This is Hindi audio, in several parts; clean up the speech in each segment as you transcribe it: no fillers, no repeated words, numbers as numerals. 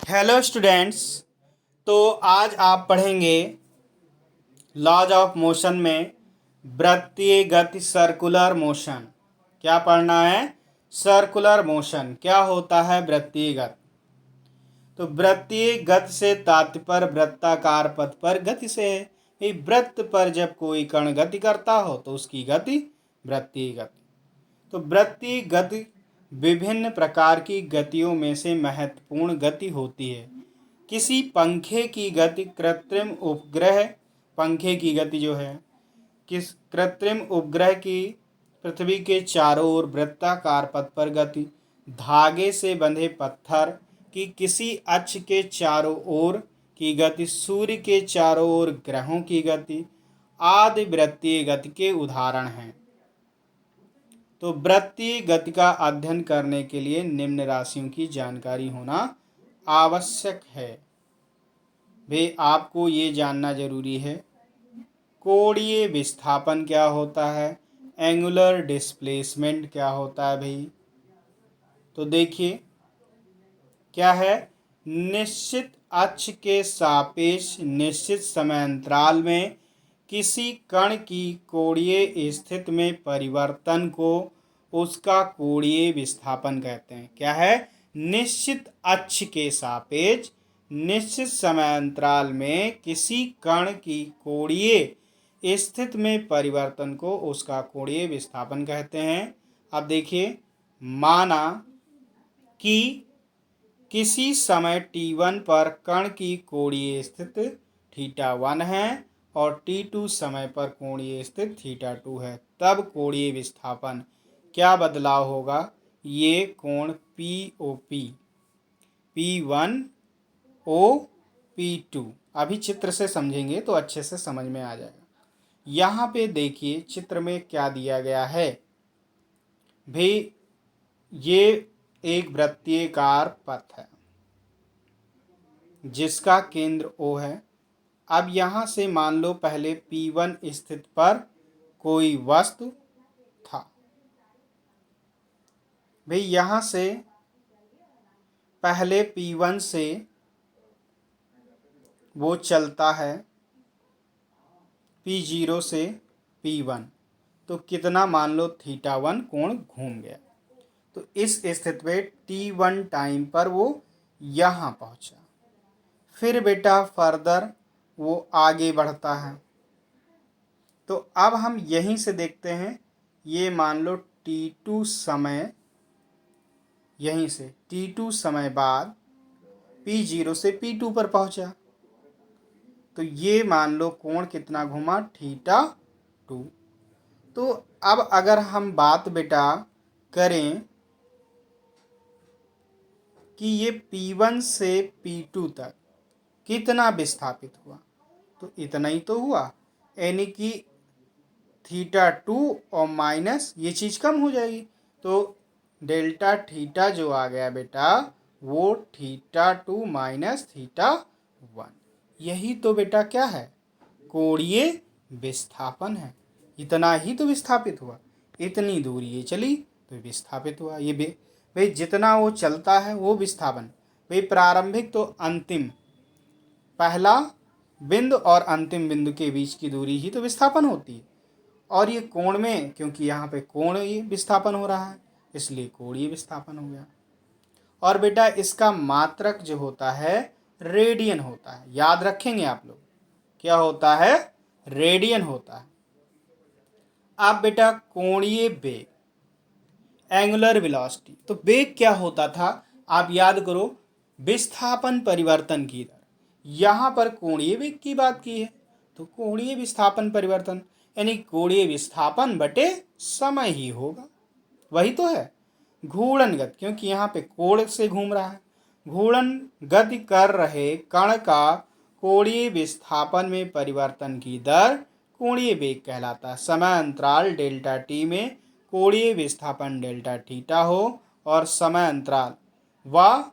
Hello students. तो आज आप पढ़ेंगे लॉज ऑफ मोशन में वृत्तीय गति सर्कुलर मोशन। क्या पढ़ना है? Circular motion. क्या होता है वृत्तीय गति? तो वृत्तीय गति से तात्पर्य वृत्ताकार पथ पर गति से है। ये वृत्त पर जब कोई कण गति करता हो तो उसकी गति वृत्तीय गति। तो वृत्तीय गति विभिन्न प्रकार की गतियों में से महत्वपूर्ण गति होती है। किसी पंखे की गति कृत्रिम उपग्रह पंखे की गति जो है किस कृत्रिम उपग्रह की पृथ्वी के चारों ओर वृत्ताकार पथ पर गति, धागे से बंधे पत्थर की किसी अक्ष के चारों ओर की गति, सूर्य के चारों ओर ग्रहों की गति आदि वृत्तीय गति के उदाहरण हैं। तो वृत्तीय गति का अध्ययन करने के लिए निम्न राशियों की जानकारी होना आवश्यक है। भाई आपको ये जानना जरूरी है कोणीय विस्थापन क्या होता है, एंगुलर डिस्प्लेसमेंट क्या होता है। भाई तो देखिए क्या है, निश्चित अक्ष के सापेक्ष निश्चित समय अंतराल में किसी कण की कोणीय स्थिति में परिवर्तन को उसका कोणीय विस्थापन कहते हैं। क्या है? निश्चित अक्ष के सापेक्ष निश्चित समय अंतराल में किसी कण की कोणीय स्थिति में परिवर्तन को उसका कोणीय विस्थापन कहते हैं। अब देखिए, माना कि किसी समय t1 पर कण की कोणीय स्थिति θ1 है और t2 समय पर कोणीय स्थिति θ2 है, तब कोणीय विस्थापन क्या बदलाव होगा? ये कोण POP, P1 O P2 अभी चित्र से समझेंगे तो अच्छे से समझ में आ जाएगा। यहाँ पे देखिए चित्र में क्या दिया गया है। भाई ये एक वृत्तीयकार पथ है जिसका केंद्र O है। अब यहाँ से मान लो पहले P1 स्थिति पर कोई वस्तु था। भाई यहाँ से पहले P1 से वो चलता है P0 से P1, तो कितना मान लो θ1 कोण घूम गया। तो इस स्थिति में T1 टाइम पर वो यहाँ पहुँचा। फिर बेटा फर्दर वो आगे बढ़ता है। तो अब हम यहीं से देखते हैं, ये मान लो T2 समय, यहीं से T2 समय बाद P0 से P2 पर पहुंचा। तो ये मान लो कोण कितना घुमा? θ2। तो अब अगर हम बात बेटा करें कि ये P1 से P2 तक कितना विस्थापित हुआ, तो इतना ही तो हुआ, यानी कि θ2 और माइनस ये चीज़ कम हो जाएगी। तो डेल्टा थीटा जो आ गया बेटा वो θ2 माइनस θ1। यही तो बेटा क्या है? कोणीय विस्थापन है। इतना ही तो विस्थापित हुआ, इतनी दूरी ये चली तो विस्थापित हुआ। ये भाई जितना वो चलता है वो विस्थापन। भाई प्रारंभिक तो अंतिम, पहला बिंदु और अंतिम बिंदु के बीच की दूरी ही तो विस्थापन होती है। और ये कोण में, क्योंकि यहाँ पे कोण ये विस्थापन हो रहा है इसलिए कोणीय विस्थापन हो गया। और बेटा इसका मात्रक जो होता है रेडियन होता है, याद रखेंगे आप लोग। क्या होता है? रेडियन होता है। अब बेटा कोणीय वेग, एंगुलर वेलोसिटी, तो वेग क्या होता था आप याद करो? विस्थापन परिवर्तन की दर। यहाँ पर कोणीय वेग की बात की है तो कोणीय विस्थापन परिवर्तन यानी कोणीय विस्थापन बटे समय ही होगा। वही तो है घूर्णन गति, क्योंकि यहाँ पे कोण से घूम रहा है। घूर्णन गति कर रहे कण का कोणीय विस्थापन में परिवर्तन की दर कोणीय वेग कहलाता है। समय अंतराल डेल्टा टी में कोणीय विस्थापन डेल्टा थीटा हो और समय अंतराल व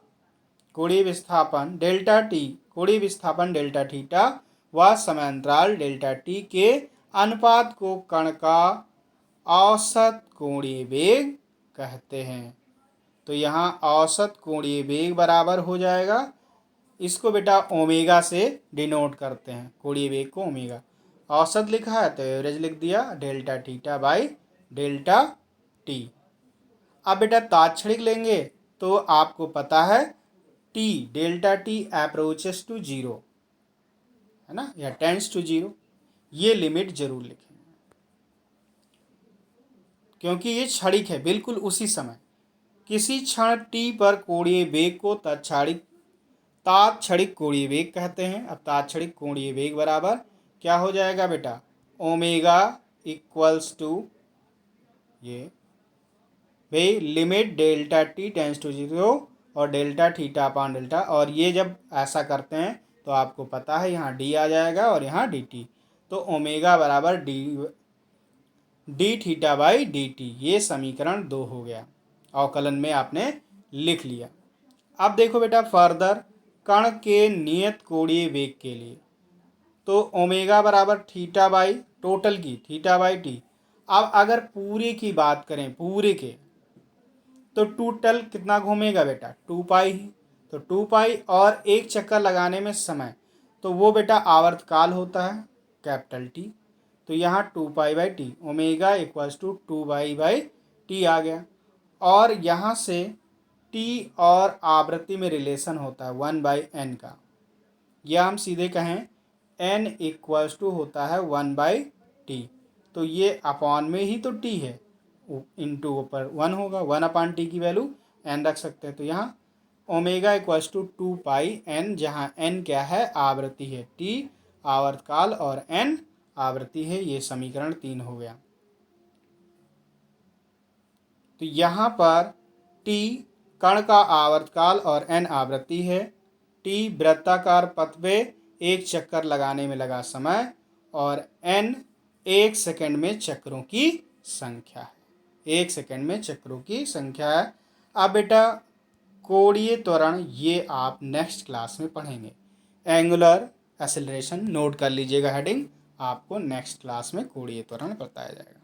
कोणीय विस्थापन डेल्टा टी, कोणीय विस्थापन डेल्टा थीटा व समय अंतराल डेल्टा टी के अनुपात को कण का औसत कोणीय वेग कहते हैं। तो यहाँ औसत कोणीय वेग बराबर हो जाएगा इसको बेटा ओमेगा से डिनोट करते हैं, कोणीय वेग को ओमेगा। औसत लिखा है तो एवरेज लिख दिया, delta theta by delta T. अब बेटा तात्क्षणिक लेंगे तो आपको पता है T, delta T approaches to zero, है ना, या टेंड्स टू जीरो, ये लिमिट जरूर लिखें क्योंकि ये क्षणिक है। बिल्कुल उसी समय किसी क्षण टी पर कोणीय वेग को तात्क्षणिक कोणीय वेग कहते हैं। अब तात्क्षणिक कोणीय वेग बराबर क्या हो जाएगा बेटा, ओमेगा इक्वल्स टू ये भाई limit delta T tends to zero और डेल्टा थीटा अपान डेल्टा, और ये जब ऐसा करते हैं तो आपको पता है यहाँ डी आ जाएगा और यहाँ डी टी, तो ओमेगा बराबर D theta by D T, ये समीकरण 2 हो गया। अवकलन में आपने लिख लिया। अब देखो बेटा फर्दर कण के नियत कोणीय वेग के लिए, तो ओमेगा बराबर थीटा बाई टोटल की थीटा बाई टी। अब अगर पूरे की बात करें, पूरे के, तो टोटल कितना घूमेगा बेटा, 2 पाई ही, तो 2 पाई और एक चक्कर लगाने में समय, तो वो बेटा आवर्तकाल होता है कैपिटल टी, तो यहाँ 2 pi by T, omega equals to 2 pi by T आ गया। और यहाँ से टी और आवृत्ति में रिलेशन होता है 1/n का, या हम सीधे कहें n इक्वल्स टू होता है 1/t, तो ये अपॉन में ही तो t है, इंटू ऊपर 1 होगा, 1/t की वैल्यू n रख सकते हैं। तो यहाँ omega equals to 2 pi n, जहाँ n क्या है, आवृत्ति है, t आवर्तकाल और n आवृत्ति है, ये समीकरण 3 हो गया। तो यहाँ पर t कण का आवर्तकाल और n आवृत्ति है, t वृत्ताकार पथ पे एक चक्कर लगाने में लगा समय, और n 1 सेकंड में चक्रों की संख्या है, 1 सेकंड में चक्रों की संख्या है। अब बेटा कोणीय त्वरण ये आप नेक्स्ट क्लास में पढ़ेंगे। एंगुलर एक्सेलरेशन नोट कर लीजिएगा हेडिंग, आपको नेक्स्ट क्लास में कोणीय त्वरण बताया जाएगा।